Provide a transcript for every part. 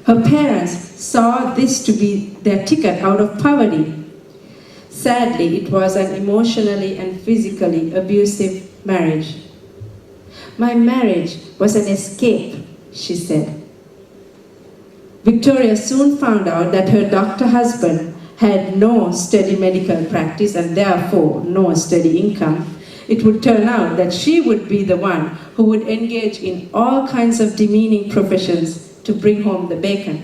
Her parents saw this to be their ticket out of poverty. Sadly, it was an emotionally and physically abusive marriage. "My marriage was an escape," she said. Victoria soon found out that her doctor husband had no steady medical practice and therefore no steady income. It would turn out that she would be the one who would engage in all kinds of demeaning professions to bring home the bacon.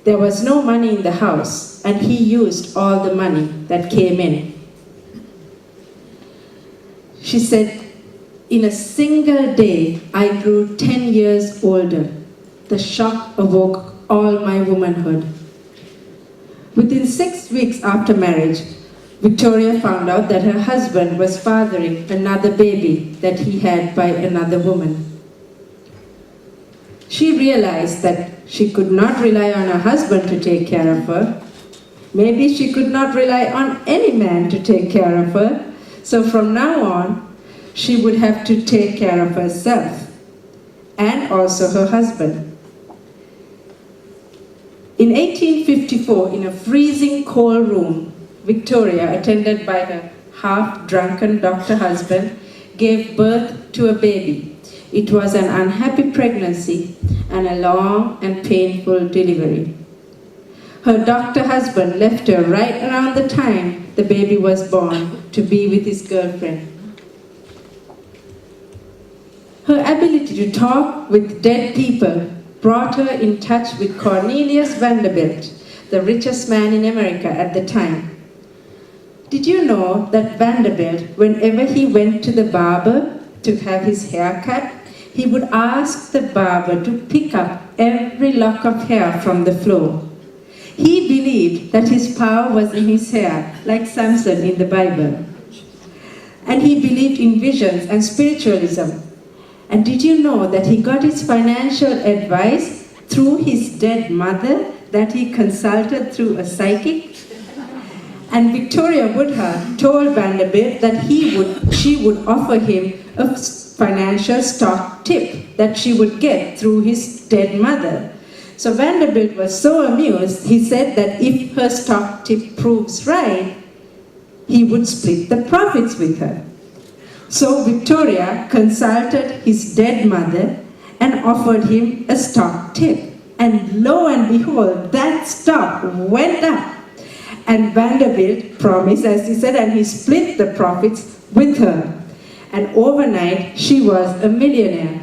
There was no money in the house, and he used all the money that came in. She said, "In a single day, I grew 10 years older. The shock awoke all my womanhood." Within 6 weeks after marriage, Victoria found out that her husband was fathering another baby that he had by another woman. She realized that she could not rely on her husband to take care of her. Maybe she could not rely on any man to take care of her. So from now on, she would have to take care of herself and also her husband. In 1854, in a freezing cold room, Victoria, attended by her half-drunken doctor husband, gave birth to a baby. It was an unhappy pregnancy and a long and painful delivery. Her doctor husband left her right around the time the baby was born to be with his girlfriend. Her ability to talk with dead people brought her in touch with Cornelius Vanderbilt, the richest man in America at the time. Did you know that Vanderbilt, whenever he went to the barber to have his hair cut, he would ask the barber to pick up every lock of hair from the floor? He believed that his power was in his hair, like Samson in the Bible. And he believed in visions and spiritualism. And did you know that he got his financial advice through his dead mother that he consulted through a psychic? And Victoria Woodhull told Vanderbilt that she would offer him a financial stock tip that she would get through his dead mother. So Vanderbilt was so amused, he said that if her stock tip proves right, he would split the profits with her. So Victoria consulted his dead mother and offered him a stock tip. And lo and behold, that stock went up. And Vanderbilt promised, as he said, and he split the profits with her. And overnight, she was a millionaire.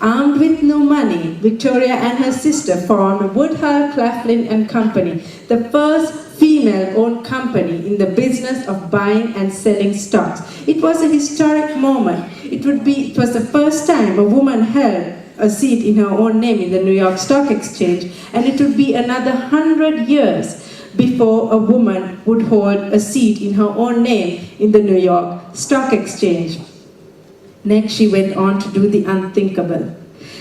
Armed with no money, Victoria and her sister formed Woodhull, Claflin and Company, the first female-owned company in the business of buying and selling stocks. It was a historic moment. It was the first time a woman held a seat in her own name in the New York Stock Exchange, and it would be another 100 years before a woman would hold a seat in her own name in the New York Stock Exchange. Next, she went on to do the unthinkable.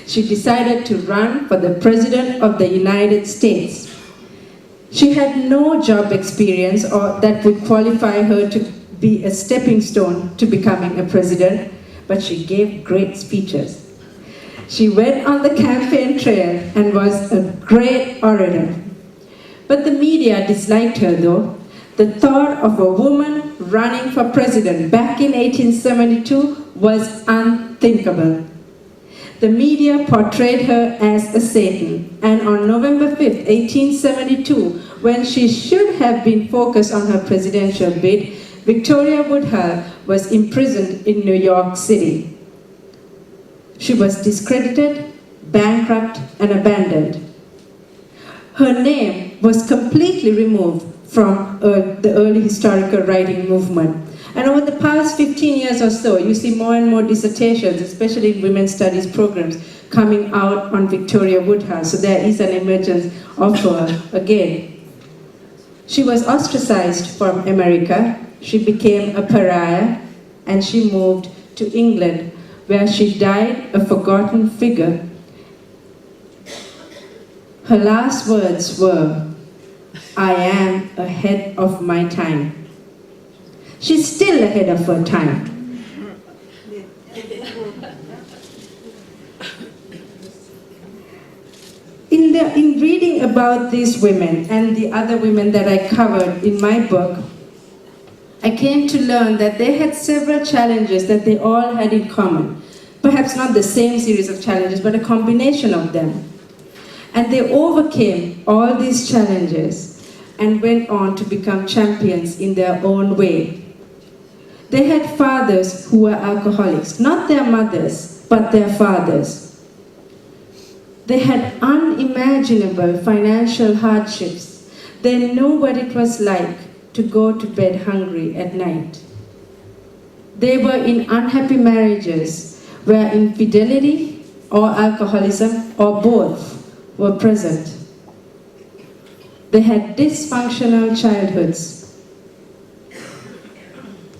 She decided to run for the President of the United States. She had no job experience or that would qualify her to be a stepping stone to becoming a president, but she gave great speeches. She went on the campaign trail and was a great orator. But the media disliked her though. The thought of a woman running for president back in 1872 was unthinkable. The media portrayed her as a Satan, and on November 5th, 1872, when she should have been focused on her presidential bid, Victoria Woodhull was imprisoned in New York City. She was discredited, bankrupt, and abandoned. Her name was completely removed from the early historical writing movement. And over the past 15 years or so, you see more and more dissertations, especially in women's studies programs, coming out on Victoria Woodhull. So there is an emergence of her again. She was ostracized from America. She became a pariah, and she moved to England, where she died a forgotten figure. Her last words were, "I am ahead of my time." She's still ahead of her time. In reading about these women and the other women that I covered in my book, I came to learn that they had several challenges that they all had in common. Perhaps not the same series of challenges, but a combination of them. And they overcame all these challenges and went on to become champions in their own way. They had fathers who were alcoholics, not their mothers, but their fathers. They had unimaginable financial hardships. They knew what it was like to go to bed hungry at night. They were in unhappy marriages where infidelity or alcoholism or both were present. They had dysfunctional childhoods.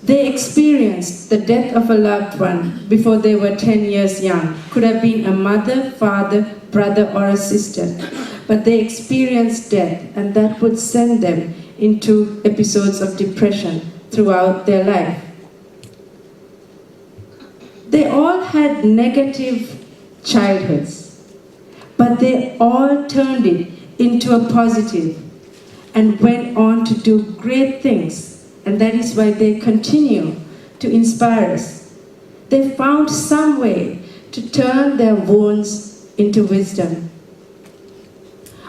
They experienced the death of a loved one before they were 10 years young. Could have been a mother, father, brother, or a sister. But they experienced death, and that would send them into episodes of depression throughout their life. They all had negative childhoods, but they all turned it into a positive and went on to do great things. And that is why they continue to inspire us. They found some way to turn their wounds into wisdom.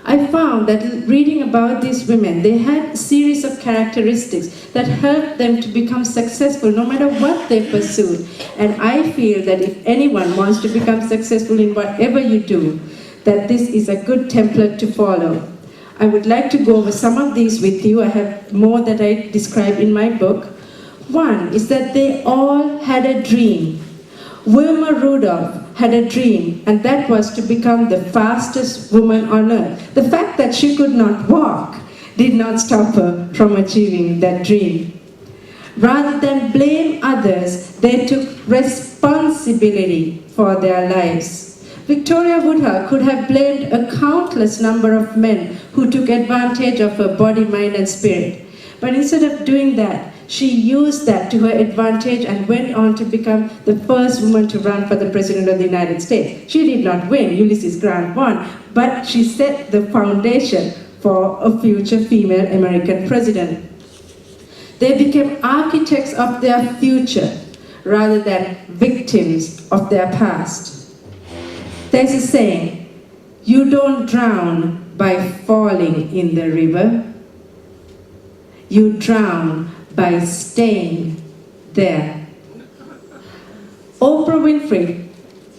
I found that reading about these women, they had a series of characteristics that helped them to become successful no matter what they pursued. And I feel that if anyone wants to become successful in whatever you do, that this is a good template to follow. I would like to go over some of these with you. I have more that I describe in my book. One is that they all had a dream. Wilma Rudolph had a dream, and that was to become the fastest woman on earth. The fact that she could not walk did not stop her from achieving that dream. Rather than blame others, they took responsibility for their lives. Victoria Woodhull could have blamed a countless number of men who took advantage of her body, mind, and spirit. But instead of doing that, she used that to her advantage and went on to become the first woman to run for the President of the United States. She did not win, Ulysses Grant won, but she set the foundation for a future female American president. They became architects of their future rather than victims of their past. There's a saying, you don't drown by falling in the river, you drown by staying there. Oprah Winfrey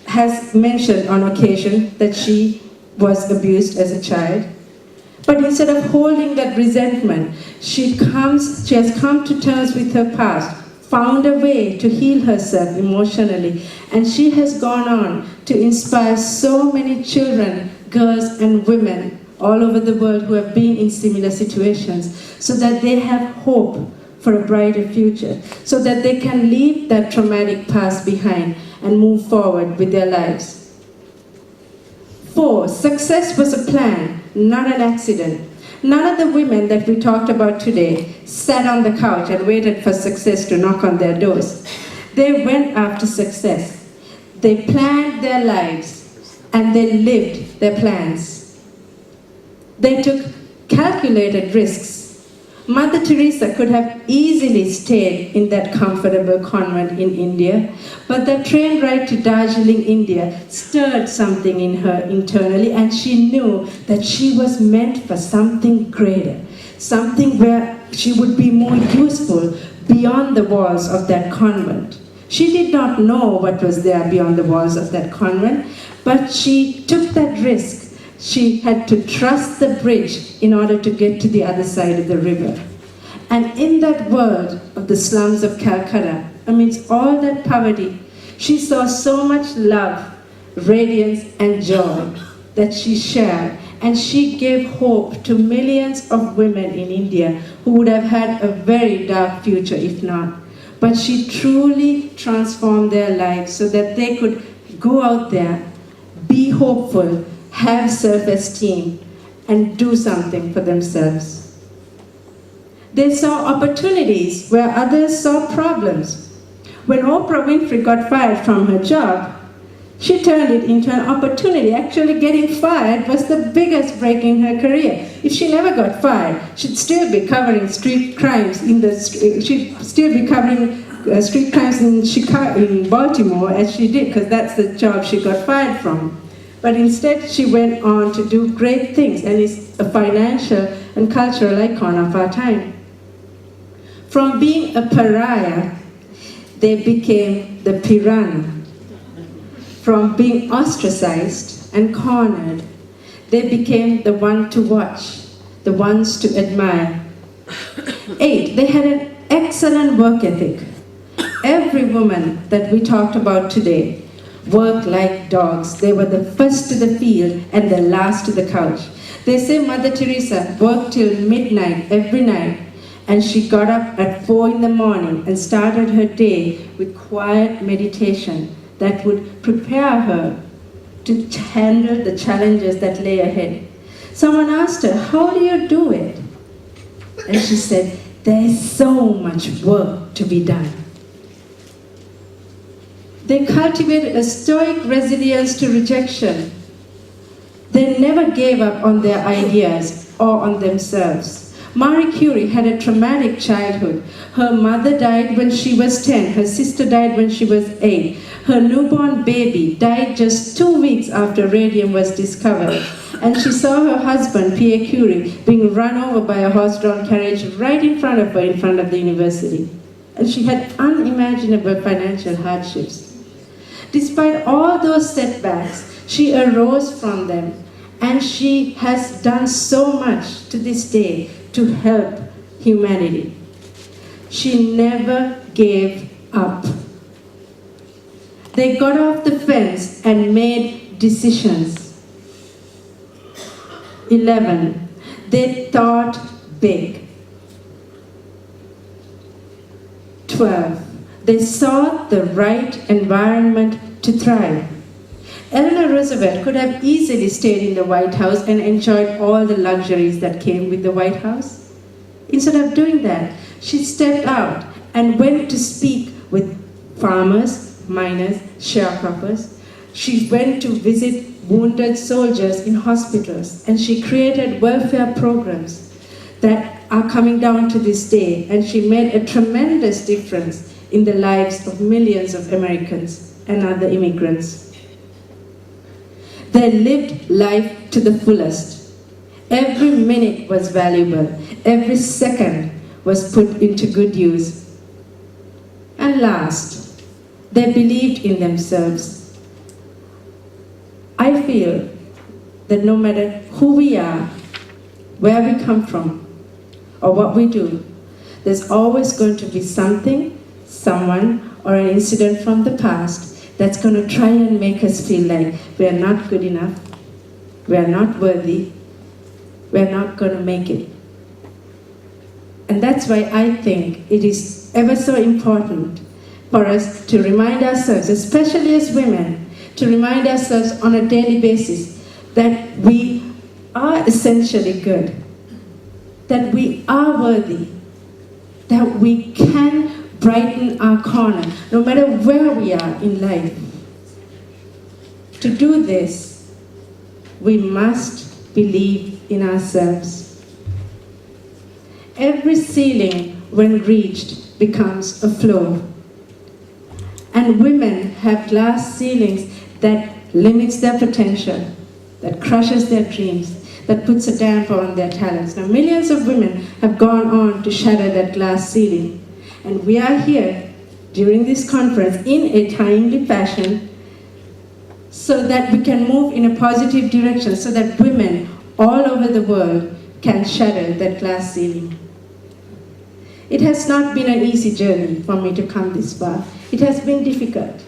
has mentioned on occasion that she was abused as a child, but instead of holding that resentment, she has come to terms with her past, found a way to heal herself emotionally, and she has gone on to inspire so many children, girls, and women all over the world who have been in similar situations, so that they have hope for a brighter future, so that they can leave that traumatic past behind and move forward with their lives. 4, success was a plan, not an accident. None of the women that we talked about today sat on the couch and waited for success to knock on their doors. They went after success. They planned their lives and they lived their plans. They took calculated risks. Mother Teresa could have easily stayed in that comfortable convent in India, but that train ride to Darjeeling, India stirred something in her internally, and she knew that she was meant for something greater, something where she would be more useful beyond the walls of that convent. She did not know what was there beyond the walls of that convent, but she took that risk. She had to trust the bridge in order to get to the other side of the river. And in that world of the slums of Calcutta, amidst all that poverty, she saw so much love, radiance, and joy that she shared. And she gave hope to millions of women in India who would have had a very dark future if not. But she truly transformed their lives so that they could go out there, be hopeful, have self-esteem, and do something for themselves. They saw opportunities where others saw problems. When Oprah Winfrey got fired from her job, She turned it into an opportunity. Actually, getting fired was the biggest break in her career. If she never got fired, she'd still be covering street crimes street crimes in Chicago, in Baltimore, as she did, because that's the job she got fired from. But instead, she went on to do great things and is a financial and cultural icon of our time. From being a pariah, they became the piranha. From being ostracized and cornered, they became the one to watch, the ones to admire. 8, they had an excellent work ethic. Every woman that we talked about today worked like dogs. They were the first to the field and the last to the couch. They say Mother Teresa worked till midnight every night, and she got up at 4 in the morning and started her day with quiet meditation that would prepare her to handle the challenges that lay ahead. Someone asked her, "How do you do it?" And she said, "There's so much work to be done." They cultivated a stoic resilience to rejection. They never gave up on their ideas or on themselves. Marie Curie had a traumatic childhood. Her mother died when she was 10. Her sister died when she was 8. Her newborn baby died just 2 weeks after radium was discovered. And she saw her husband, Pierre Curie, being run over by a horse-drawn carriage right in front of her, in front of the university. And she had unimaginable financial hardships. Despite all those setbacks, she arose from them, and she has done so much to this day to help humanity. She never gave up. They got off the fence and made decisions. 11, they thought big. 12, they sought the right environment to thrive. Eleanor Roosevelt could have easily stayed in the White House and enjoyed all the luxuries that came with the White House. Instead of doing that, she stepped out and went to speak with farmers, miners, sharecroppers. She went to visit wounded soldiers in hospitals, and she created welfare programs that are coming down to this day, and she made a tremendous difference in the lives of millions of Americans and other immigrants. They lived life to the fullest. Every minute was valuable. Every second was put into good use. And last, they believed in themselves. I feel that no matter who we are, where we come from, or what we do, there's always going to be something, someone, or an incident from the past that's going to try and make us feel like we are not good enough, we are not worthy, we are not going to make it. And that's why I think it is ever so important for us to remind ourselves, especially as women, to remind ourselves on a daily basis that we are essentially good, that we are worthy, that we can brighten our corner, no matter where we are in life. To do this, we must believe in ourselves. Every ceiling, when reached, becomes a floor. And women have glass ceilings that limits their potential, that crushes their dreams, that puts a damper on their talents. Now, millions of women have gone on to shatter that glass ceiling. And we are here during this conference in a timely fashion so that we can move in a positive direction, so that women all over the world can shatter that glass ceiling. It has not been an easy journey for me to come this far. It has been difficult,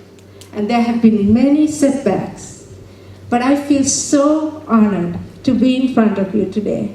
and there have been many setbacks. But I feel so honored to be in front of you today.